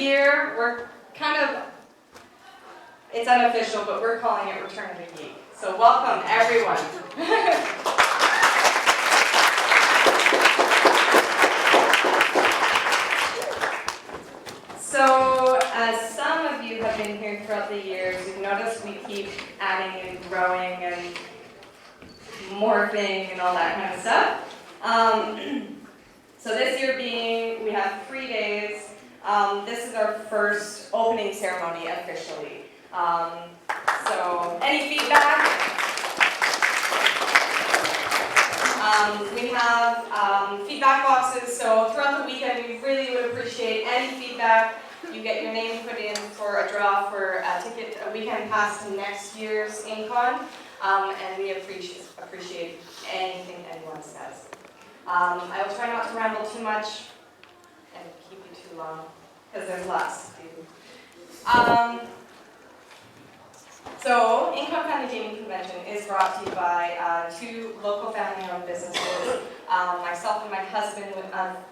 year, we're kind of, it's unofficial, but we're calling it Return of the Geek. So welcome, everyone. So, as some of you have been here throughout the years, you've noticed we keep adding and growing and morphing and all that kind of stuff. So this year we have 3 days. This is our first opening ceremony officially. So, any feedback? We have feedback boxes, so throughout the weekend we really would appreciate any feedback. You get your name put in for a draw for a ticket, a weekend pass to next year's InCon, and we appreciate anything anyone says. I will try not to ramble too much and keep you too long, because there's lots to do. So, InCon Family Gaming Convention is brought to you by 2 local family-owned businesses. Myself and my husband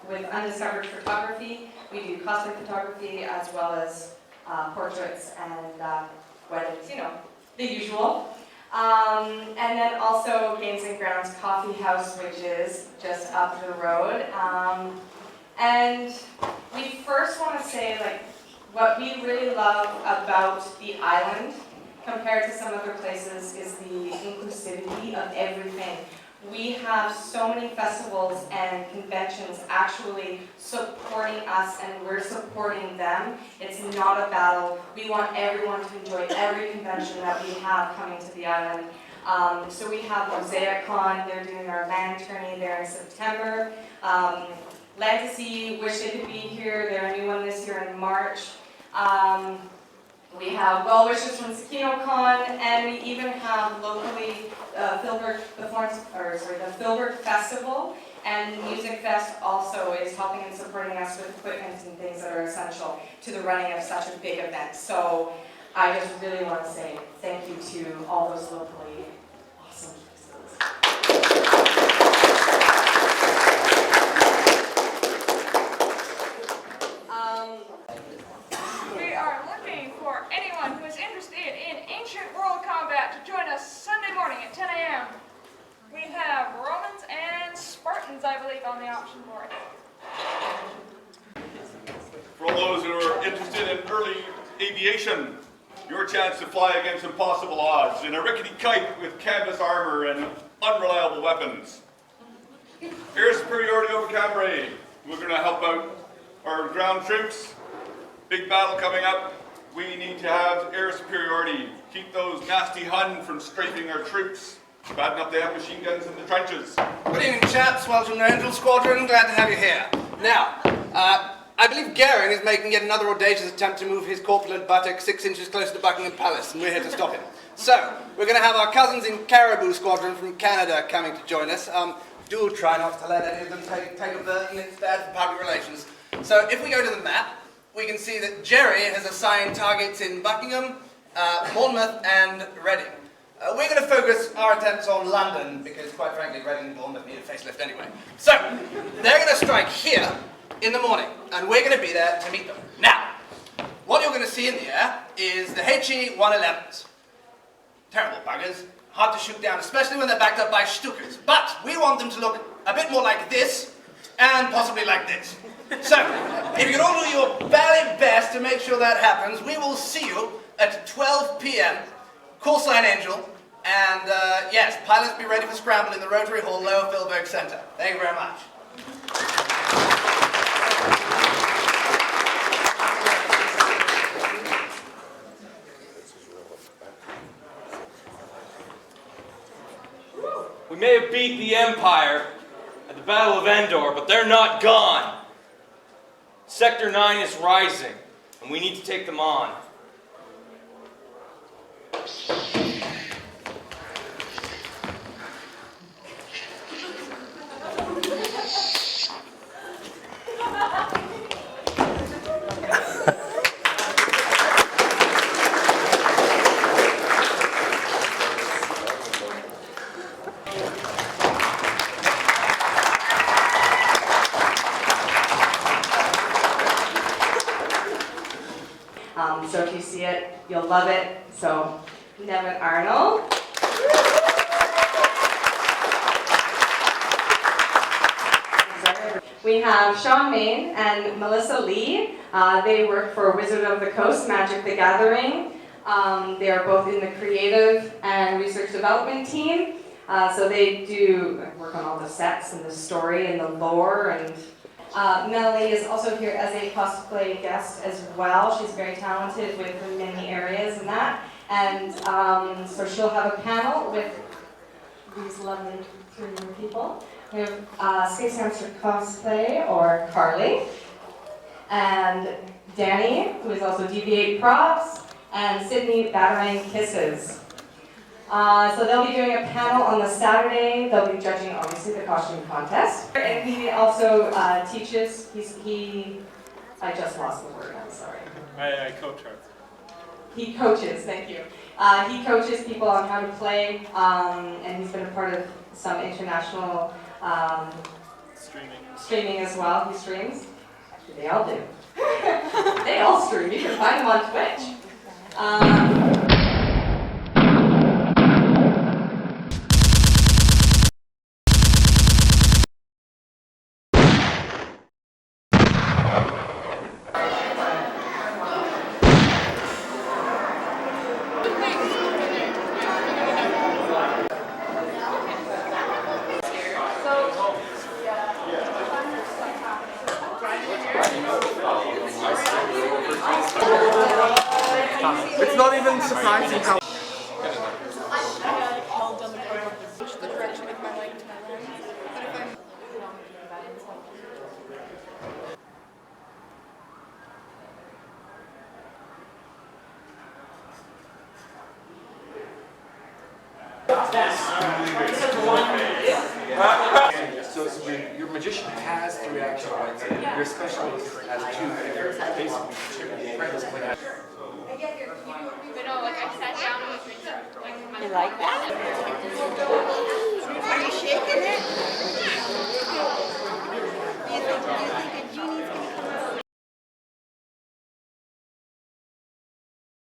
with Undiscovered Photography. We do cosplay photography as well as portraits and weddings, you know, the usual. And then also Games and Grounds Coffee House, which is just up the road. And we first want to say, like, what we really love about the island compared to some other places is the inclusivity of everything. We have so many festivals and conventions actually supporting us, and we're supporting them. It's not a battle. We want everyone to enjoy every convention that we have coming to the island. So we have MosaicCon, they're doing our land tourney there in September. Legacy, wish they could be here, they're a new one this year in March. We have well wishes from SakinoCon, and we even have locally the Filbert Festival and Music Fest also is helping and supporting us with equipment and things that are essential to the running of such a big event. So I just really want to say thank you to all those locally awesome places. We are looking for anyone who is interested in Ancient World Combat to join us Sunday morning at 10 a.m. We have Romans and Spartans, I believe, on the option board. For all those who are interested in early aviation, your chance to fly against impossible odds in a rickety kite with canvas armor and unreliable weapons. Air superiority over Cambrai. We're going to help out our ground troops. Big battle coming up. We need to have air superiority. Keep those nasty Hun from strafing our troops. Bad enough they have machine guns in the trenches. Good evening, chaps. Welcome to Angel Squadron. Glad to have you here. Now, I believe Goering is making yet another audacious attempt to move his corpulent buttock 6 inches closer to Buckingham Palace, and we're here to stop him. So, we're going to have our cousins in Caribou Squadron from Canada coming to join us. Do try not to let any of them take a burden. It's bad for public relations. So, if we go to the map, we can see that Jerry has assigned targets in Buckingham, Bournemouth and Reading. We're going to focus our attempts on London because, quite frankly, Reading and Bournemouth need a facelift anyway. So, they're going to strike here in the morning, and we're going to be there to meet them. Now, what you're going to see in the air is the HE-111s. Terrible buggers, hard to shoot down, especially when they're backed up by Stukas. But we want them to look a bit more like this, and possibly like this. So, if you can all do your very best to make sure that happens, we will see you at 12 p.m. Call sign Angel, and yes, pilots be ready for scramble in the Rotary Hall, Lower Filberg Centre. Thank you very much. We may have beat the Empire at the Battle of Endor, but they're not gone. Sector 9 is rising, and we need to take them on. So if you see it, you'll love it. So Nevin Arnold. We have Sean Main and Melissa Lee. They work for Wizard of the Coast, Magic the Gathering. They are both in the creative and research development team. So they do work on all the sets and the story and the lore. And Melanie is also here as a cosplay guest as well. She's very talented with many areas in that. And so she'll have a panel with these lovely three new people. We have Space Hamster Cosplay, or Carly, and Danny, who is also DV8 Props, and Sydney Batarang Kisses. So they'll be doing a panel on the Saturday. They'll be judging, obviously, the costume contest. And he also teaches, I just lost the word, I'm sorry. I coach her. He coaches, thank you. He coaches people on how to play, and he's been a part of some international streaming as well. He streams. Actually, they all do. They all stream. You can find them on Twitch. It's not even surprising how. So your magician has 3 action points, and your specialist has 2. Basically, practically has. But no, like I sat down with You like that?